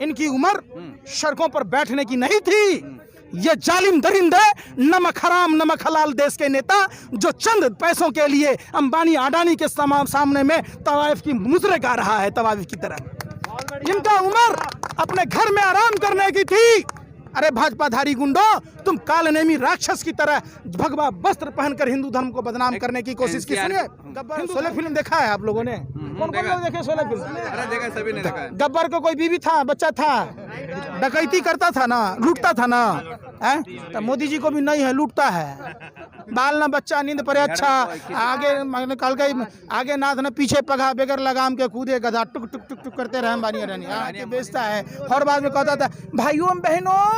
इनकी उम्र सड़कों पर बैठने की नहीं थी। ये जालिम दरिंदे, नमक हराम नमक हलाल देश के नेता जो चंद पैसों के लिए अंबानी अडानी के सामने में तवाइफ की मुजरे गा रहा है, तवाइफ की तरह। इनका उम्र अपने घर में आराम करने की थी। अरे भाजपाधारी गुंडों, तुम कालनेमी राक्षस की तरह भगवा वस्त्र पहनकर हिंदू धर्म को बदनाम करने की कोशिश की। सुनिए, गब्बर 16 फिल्म देखा है आप लोगों ने? कौन कौन लोग देखे 16 फिल्म? अरे देखा, सभी ने देखा। गब्बर को कोई बीवी था, बच्चा था, डकैती करता था ना, लूटता था ना, है? तो मोदी जी को भी नहीं है, लूटता है। बाल ना बच्चा, नींद पर अच्छा, आगे कल गई आगे नाथ न पीछे पगा, बेगर लगाम के कूदे गधा, टुक टुक टुक टुक करते रहे बानी रानी बेचता है। और बाद में कहता था भाइयों बहनों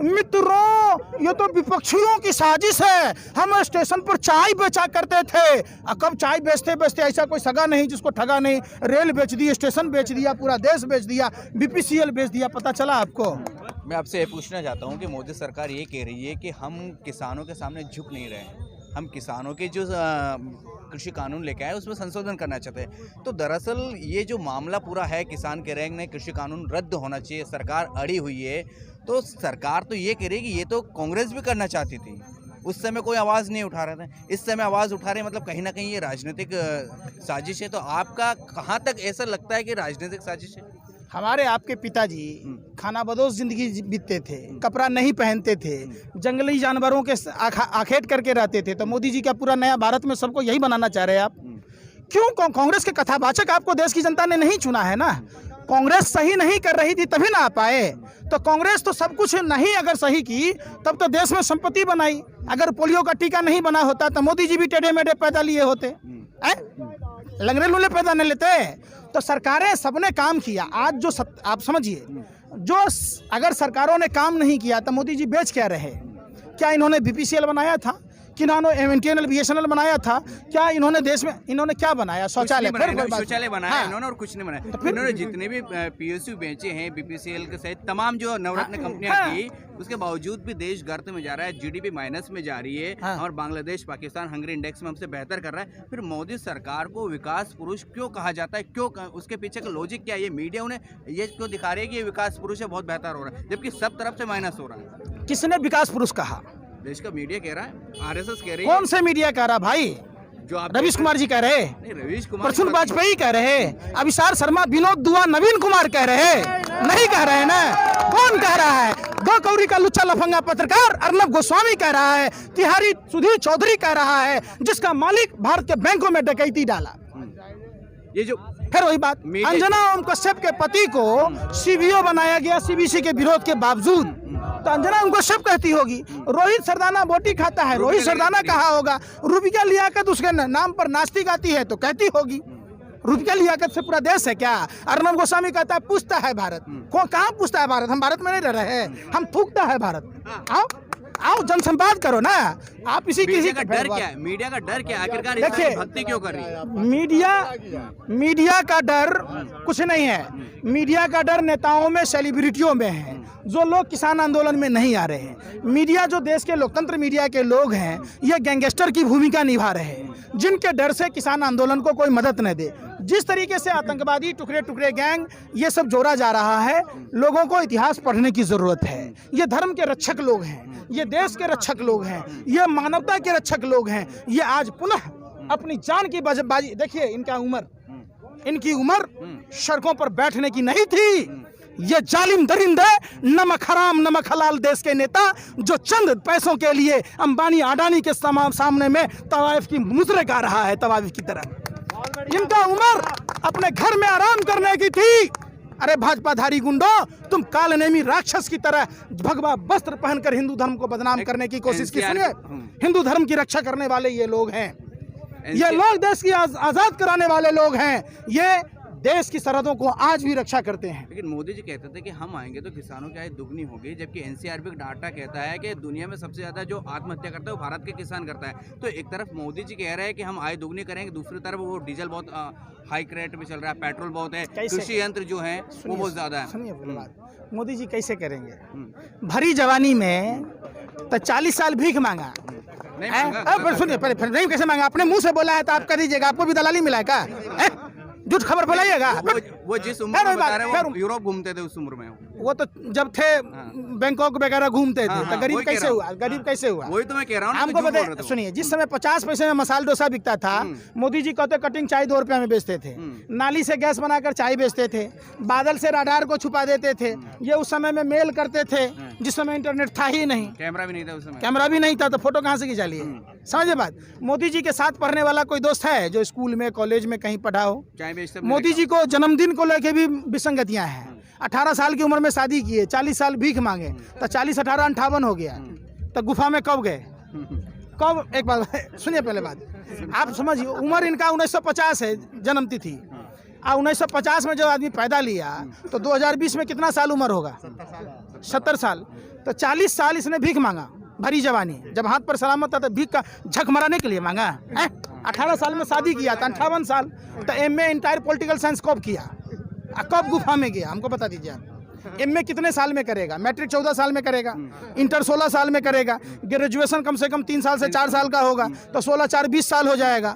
मित्रों, ये तो विपक्षियों की साजिश है, हम स्टेशन पर चाय बेचा करते थे। कब चाय बेचते बेचते ऐसा कोई सगा नहीं जिसको ठगा नहीं। रेल बेच दी, स्टेशन बेच दिया, पूरा देश बेच दिया, BPCL बेच दिया। पता चला आपको? मैं आपसे ये पूछना चाहता हूँ कि मोदी सरकार ये कह रही है कि हम किसानों के सामने झुक नहीं रहे, हम किसानों के जो कृषि कानून लेके आए उसमें संशोधन करना चाहते हैं। तो दरअसल ये जो मामला पूरा है, किसान कह रहे हैं कृषि कानून रद्द होना चाहिए, सरकार अड़ी हुई है। तो सरकार तो ये कह रही है कि ये तो कांग्रेस भी करना चाहती थी, उस समय कोई आवाज़ नहीं उठा रहे थे, इस समय आवाज़ उठा रहे हैं। मतलब कहीं ना कहीं ये राजनीतिक साजिश है। तो आपका कहाँ तक ऐसा लगता है कि राजनीतिक साजिश है? हमारे आपके पिताजी खानाबदोश जिंदगी बीतते थे, कपड़ा नहीं पहनते थे, जंगली जानवरों के आखेट करके रहते थे। तो मोदी जी क्या पूरा नया भारत में सबको यही बनाना चाह रहे हैं आप? क्यों? कांग्रेस के कथावाचक आपको देश की जनता ने नहीं चुना है ना। कांग्रेस सही नहीं कर रही थी तभी ना आ पाए। तो कांग्रेस तो सब कुछ नहीं अगर सही की तब तो देश में संपत्ति बनाई। अगर पोलियो का टीका नहीं बना होता तो मोदी जी भी टेढ़े मेढ़े पैदा लिए होते, लंगड़े लूले पैदा नहीं लेते। तो सरकारें सबने काम किया। आज जो आप समझिए, जो अगर सरकारों ने काम नहीं किया तो मोदी जी बेच क्या रहे? क्या इन्होंने BPCL बनाया था? कि इन्होंने MNTNL BSNL बनाया था? क्या इन्होंने देश में इन्होंने क्या बनाया? शौचालय शौचालय बनाया इन्होंने और कुछ नहीं बनाया। तो इन्होंने जितने भी PSU बेचे हैं BPCL के सहित तमाम जो नवरत्न कंपनियां थी, उसके बावजूद भी देश गर्त में जा रहा है, GDP माइनस में जा रही है और बांग्लादेश, पाकिस्तान, हंगरी इंडेक्स में हमसे बेहतर कर रहा है। फिर मोदी सरकार को विकास पुरुष क्यों कहा जाता है? क्यों? उसके पीछे का लॉजिक क्या है? ये मीडिया उन्हें ये क्यों दिखा रही है कि ये विकास पुरुष है, बहुत बेहतर हो रहा है, जबकि सब तरफ से माइनस हो रहा है? किसने विकास पुरुष कहा? देश का मीडिया कह रहा है, RSS कह रही है। कौन से मीडिया कह रहा भाई? जो आप रवीश कुमार जी कह रहे, नहीं, रवीश कुमार, प्रसून वाजपेयी कह रहे, अभिसार शर्मा, विनोद दुआ, नवीन कुमार कह रहे, नहीं कह रहे ना। कौन कह रहा है? 2 कौड़ी का लुच्चा लफंगा पत्रकार अर्नब गोस्वामी कह रहा है, तिहारी सुधीर चौधरी कह रहा है, जिसका मालिक भारत के बैंकों में डकैती डाला। ये जो फिर वही बात, अंजना ओम कश्यप के पति को CBO बनाया गया CBC के विरोध के बावजूद। तो अंजना ओम कश्यप कहती होगी रोहित सरदाना बोटी खाता है, रोहित सरदाना कहा होगा। रुबिया लियाकत उसके नाम पर नाचती गाती है तो कहती होगी। रुबिया लियाकत से पूरा देश है क्या? अर्नब गोस्वामी कहता है पूछता है भारत। कहाँ पूछता है भारत? हम भारत में नहीं रह रहे हैं, हम थूकता है भारत। आओ आओ जनसंवाद करो ना आप। किसी का डर क्या है? मीडिया का डर क्या है? आखिरकार देखिए, भक्ति क्यों कर रही है मीडिया का डर कुछ नहीं है। मीडिया का डर नेताओं में, सेलिब्रिटियों में है, जो लोग किसान आंदोलन में नहीं आ रहे हैं। मीडिया जो देश के लोकतंत्र मीडिया के लोग हैं, ये गैंगस्टर की भूमिका निभा रहे हैं, जिनके डर से किसान आंदोलन को कोई मदद न दे। जिस तरीके से आतंकवादी टुकड़े टुकड़े गैंग ये सब जोड़ा जा रहा है, लोगों को इतिहास पढ़ने की जरूरत है। ये धर्म के रक्षक लोग हैं, ये देश के रक्षक लोग हैं, ये मानवता के रक्षक लोग हैं। ये आज पुनः अपनी जान की बाजी, देखिए इनकी उम्र सड़कों पर बैठने की नहीं थी। ये जालिम दरिंदे, नमक हराम नमक हलाल देश के नेता जो चंद पैसों के लिए अंबानी अडानी के सामने में तवाइफ की मुजरे गा रहा है, तवाइफ की तरह। इनका उम्र अपने घर में आराम करने की थी। अरे भाजपाधारी गुंडों, तुम कालनेमी राक्षस की तरह भगवा वस्त्र पहनकर हिंदू धर्म को बदनाम करने की कोशिश की। सुनिए, हिंदू धर्म की रक्षा करने वाले ये लोग हैं, ये लोग देश की आजाद कराने वाले लोग हैं, ये देश की सरहदों को आज भी रक्षा करते हैं। लेकिन मोदी जी कहते थे कि हम आएंगे तो किसानों की आय दुगनी होगी, जबकि NCRB का डाटा कहता है कि दुनिया में सबसे ज्यादा जो आत्महत्या करता है वो भारत के किसान करता है। तो एक तरफ मोदी जी कह रहे हैं कि हम आय दुगनी करेंगे, दूसरी तरफ वो डीजल बहुत हाई रेट में चल रहा है, पेट्रोल बहुत है, कृषि यंत्र जो है वो बहुत ज्यादा है। सुनिए मोदी जी कैसे करेंगे? भरी जवानी में तो 40 साल भीख मांगा। सुनिए, नहीं कैसे मांगा? अपने मुंह से बोला है तो आप कर दीजिएगा, आपको भी दलाली मिला है क्या? झूठ खबर फैलाइएगा। वो जिस उम्र में बता रहे हैं वो यूरोप घूमते थे उस उम्र में। वो तो जब थे बैंकॉक वगैरह घूमते थे तो गरीब कैसे हुआ, गरीब कैसे हुआ? वही तो मैं कह रहा हूँ। हमको बताइए, सुनिए, जिस समय 50 पैसे में मसाला डोसा बिकता था, मोदी जी कहते कटिंग चाय 2 रुपया में बेचते थे, नाली से गैस बनाकर चाय बेचते थे, बादल से राडार को छुपा देते थे, ये उस समय में मेल करते थे जिस समय इंटरनेट था ही नहीं, कैमरा भी नहीं था उस समय, कैमरा भी नहीं था तो फोटो कहाँ से खिंचा लिए? समझे बात? मोदी जी के साथ पढ़ने वाला कोई दोस्त है जो स्कूल में कॉलेज में कहीं पढ़ा हो? चाय बेचते मोदी जी को जन्मदिन को लेके भी विसंगतियां हैं। 18 साल की उम्र में शादी किए, 40 साल भीख मांगे, तो 40 18 58 हो गया, तो गुफा में कब गए? कब? एक बात सुनिए, पहले बात आप समझिए, उम्र इनका 1950 है जन्म तिथि, 1950 में जब आदमी पैदा लिया तो 2020 में कितना साल उम्र होगा? 70 साल। तो 40 साल इसने भीख मांगा, भरी जवानी, जब हाथ पर सलामत था तो भीख का झक मराने के लिए मांगा है। 18 साल में शादी किया था, 58 साल। तो MA इंटायर पॉलिटिकल साइंस कब किया, कब गुफा में गया? हमको बता दीजिए आप। MA कितने साल में करेगा? मैट्रिक 14 साल में करेगा, इंटर 16 साल में करेगा, ग्रेजुएशन कम से कम 3 साल से 4 साल का होगा, तो 16 4 20 साल हो जाएगा।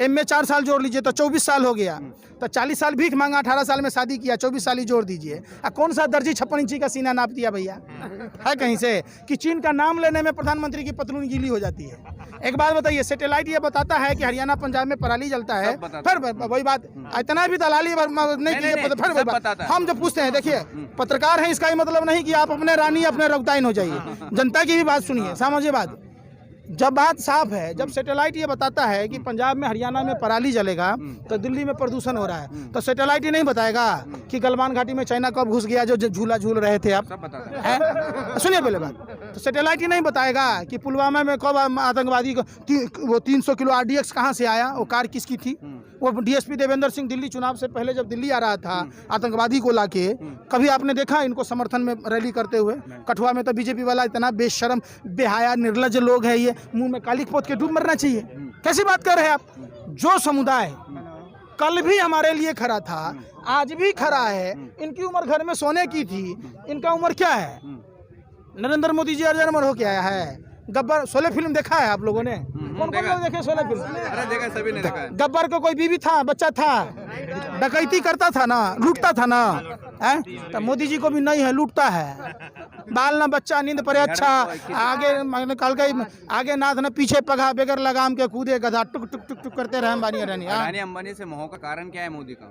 MA 4 साल जोड़ लीजिए तो 24 साल हो गया। तो 40 साल भीख मांगा, 18 साल में शादी किया, 24 साल ही जोड़ दीजिए। कौन सा दर्जी 56 इंची का सीना नाप दिया भैया? है कहीं से कि चीन का नाम लेने में प्रधानमंत्री की पतलून गीली हो जाती है? एक बात बताइए, सैटेलाइट ये बताता है कि हरियाणा पंजाब में पराली जलता है, फिर वही बात, इतना भी दलाली नहीं कीजिए, फिर वही बात हम जब पूछते हैं, देखिए पत्रकार हैं, इसका ही मतलब नहीं कि आप अपने रानी अपने रौताइन हो जाइए। जनता की भी बात सुनिए, समझिए बात। जब बात साफ है, जब सैटेलाइट ये बताता है कि पंजाब में हरियाणा में पराली जलेगा तो दिल्ली में प्रदूषण हो रहा है, तो सैटेलाइट ही नहीं बताएगा कि गलवान घाटी में चाइना कब घुस गया जो झूला झूल रहे थे आप? हैं? सुनिए पहले बात, तो सैटेलाइट ही नहीं बताएगा कि पुलवामा में कब आतंकवादी वो 300 किलो RDX कहाँ से आया, वो कार किसकी थी? वो DSP देवेंद्र सिंह दिल्ली चुनाव से पहले जब दिल्ली आ रहा था आतंकवादी को लाके, कभी आपने देखा इनको समर्थन में रैली करते हुए? कठुआ में तो बीजेपी वाला इतना बेशर्म बेहाया निर्लज लोग है, ये मुंह में कालिक पोत के डूब मरना चाहिए। कैसी बात कर रहे हैं आप? जो समुदाय कल भी हमारे लिए खड़ा था, आज भी खड़ा है, इनकी उम्र घर में सोने की थी, इनका उम्र क्या है? नरेंद्र मोदी जी अर्जन हो के आया है। गब्बर 16 फिल्म देखा है आप लोगों ने? कौन कौन लोग देखे 16 फिल्म? अरे देखा, सभी ने देखा। गब्बर को कोई बीवी था, बच्चा था, डकैती करता था ना, लूटता था ना, है? तो मोदी जी को भी नहीं है, लूटता है। बाल ना बच्चा, नींद पड़े अच्छा, आगे कल गई, आगे नाथ न पीछे पगा, बेगर लगाम के कूदे गधा, टुक टुक टुक टुक करते रहे अंबानी अंबानी से मोह का कारण क्या है मोदी का?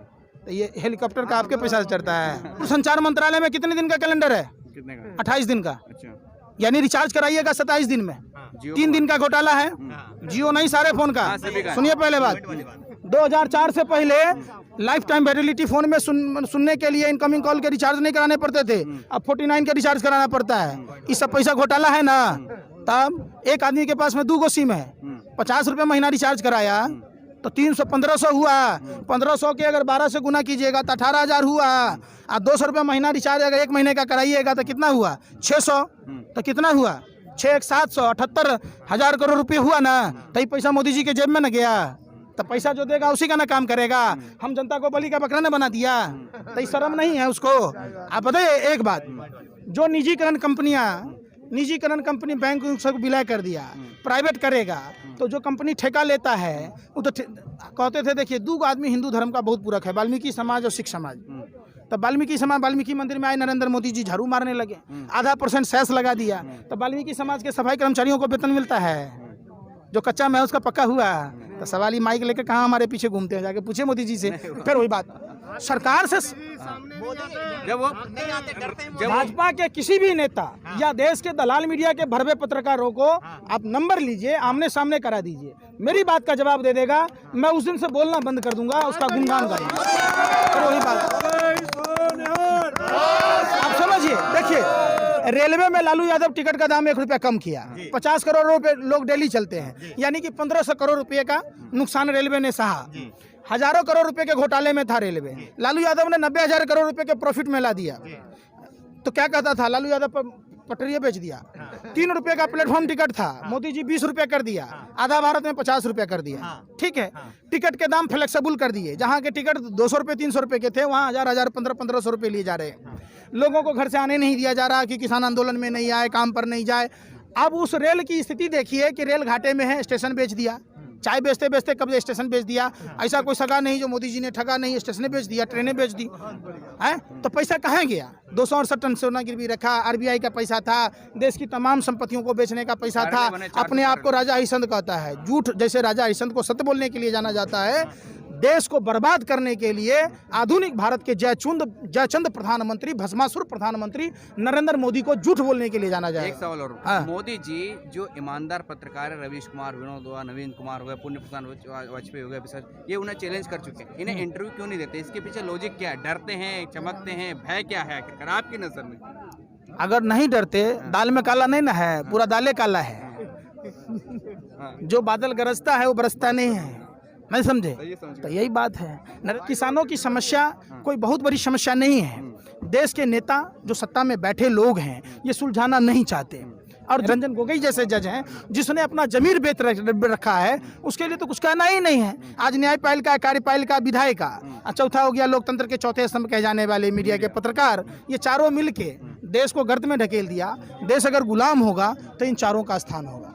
तो ये हेलीकॉप्टर का आपके पैसा से चढ़ता है। तो संचार मंत्रालय में कितने दिन का कैलेंडर है? कितने का? 28 दिन का। अच्छा, यानी रिचार्ज कराइएगा 27 दिन में। 3 दिन का घोटाला है, जियो नहीं सारे फोन का। सुनिए पहले बात, 2004 से पहले लाइफ टाइम वैलिडिटी फोन में सुनने के लिए इनकमिंग कॉल के रिचार्ज नहीं कराने पड़ते थे, अब 49 का रिचार्ज कराना पड़ता है। इस सब पैसा घोटाला है ना। तब एक आदमी के पास में 2 गो सिम है, 50 रुपये महीना रिचार्ज कराया तो 300 1500 हुआ। 1500 के अगर 12 से गुना कीजिएगा तो 18,000 हुआ। और 200 रुपये महीना रिचार्ज अगर 1 महीने का कराइएगा तो कितना हुआ? 600। तो कितना हुआ? 6 700 78,000 करोड़ रुपये हुआ ना। तो ये पैसा मोदी जी के जेब में न गया, तो पैसा जो देगा उसी का ना काम करेगा। हम जनता को बलि का बकरा न बना दिया, तो ये शर्म नहीं है उसको? आप बताइए एक बात, जो निजीकरण कंपनी बैंक सब विलय कर दिया, प्राइवेट करेगा, तो जो कंपनी ठेका लेता है वो तो कहते थे, देखिए 2 आदमी हिंदू धर्म का बहुत पूरक है, वाल्मीकि समाज और सिख समाज। तो वाल्मीकि मंदिर में आए नरेंद्र मोदी जी, झाड़ू मारने लगे, 0.5% सेस लगा दिया, तो वाल्मीकि समाज के सफाई कर्मचारियों को वेतन मिलता है। जो कच्चा मैं उसका पक्का हुआ, तो सवाल ही माइक लेके कहाँ हमारे पीछे घूमते हैं, जाके पूछे मोदी जी से। फिर वही बात, सरकार से जब भाजपा के किसी भी नेता या देश के दलाल मीडिया के भरवे पत्रकारों को आप नंबर लीजिए, आमने सामने करा दीजिए, मेरी बात का जवाब दे देगा, मैं उस दिन से बोलना बंद कर दूंगा, उसका गुणगान करूंगा। वही बात आप समझिए। देखिए, रेलवे में लालू यादव टिकट का दाम 1 रुपया कम किया, 50 करोड़ रुपए लोग डेली चलते हैं, यानी कि 1500 करोड़ रुपए का नुकसान रेलवे ने सहा। हजारों करोड़ रुपए के घोटाले में था रेलवे, लालू यादव ने 90,000 करोड़ रुपए के प्रॉफिट में ला दिया। तो क्या कहता था लालू यादव? पटरिया बेच दिया। 3 रुपए का प्लेटफॉर्म टिकट था, मोदी जी 20 रुपए कर दिया, आधा भारत में 50 रुपए कर दिया। ठीक है, टिकट के दाम फ्लेक्सिबल कर दिए, जहाँ के टिकट 200 रुपए 300 रुपए के थे, वहाँ 1000 1500 रुपए लिए जा रहे हैं। लोगों को घर से आने नहीं दिया जा रहा कि किसान आंदोलन में नहीं आए, काम पर नहीं जाए। अब उस रेल की स्थिति देखिए कि रेल घाटे में है, स्टेशन बेच दिया, चाय बेचते बेचते कब स्टेशन बेच दिया। ऐसा कोई सगा नहीं जो मोदी जी ने ठगा नहीं, स्टेशनें बेच दिया, ट्रेनें बेच दी हैं। तो पैसा कहाँ गया? 268 टन सोना गिरवी रखा, आरबीआई का पैसा था, देश की तमाम संपत्तियों को बेचने का पैसा था। अपने आप को राजा हरिश्चंद्र कहता है, झूठ जैसे राजा हरिश्चंद्र को सत्य बोलने के लिए जाना जाता है, देश को बर्बाद करने के लिए आधुनिक भारत के जयचंद प्रधानमंत्री, भस्मासुर प्रधानमंत्री नरेंद्र मोदी को झूठ बोलने के लिए जाना जाए। एक सवाल और, हाँ। मोदी जी जो ईमानदार पत्रकार है, रवीश कुमार, विनोद हुआ, नवीन कुमार हो गए, पुण्य प्रसाद वाजपेयी हो गए, सर ये उन्हें चैलेंज कर चुके हैं, इन्हें इंटरव्यू क्यों नहीं देते? इसके पीछे लॉजिक क्या है? डरते हैं, चमकते हैं, भय क्या है आखिरकार आपकी नजर में? अगर नहीं डरते, दाल में काला नहीं ना है, पूरा दाले काला है। जो बादल गरजता है वो बरसता नहीं है, नहीं समझे? तो यही बात है। किसानों की समस्या कोई बहुत बड़ी समस्या नहीं है। देश के नेता जो सत्ता में बैठे लोग हैं ये सुलझाना नहीं चाहते। और रंजन गोगोई जैसे जज हैं जिसने अपना जमीर बेच रखा है, उसके लिए तो कुछ कहना ही नहीं है। आज न्यायपालिका, कार्यपालिका, विधायिका, चौथा हो गया लोकतंत्र के चौथे स्तंभ कहे जाने वाले मीडिया के पत्रकार, ये चारों मिलके देश को गर्त में ढकेल दिया। देश अगर गुलाम होगा तो इन चारों का स्थान होगा।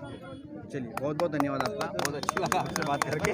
चलिए, बहुत बहुत धन्यवाद आपका, बहुत अच्छा लगा आपसे बात करके।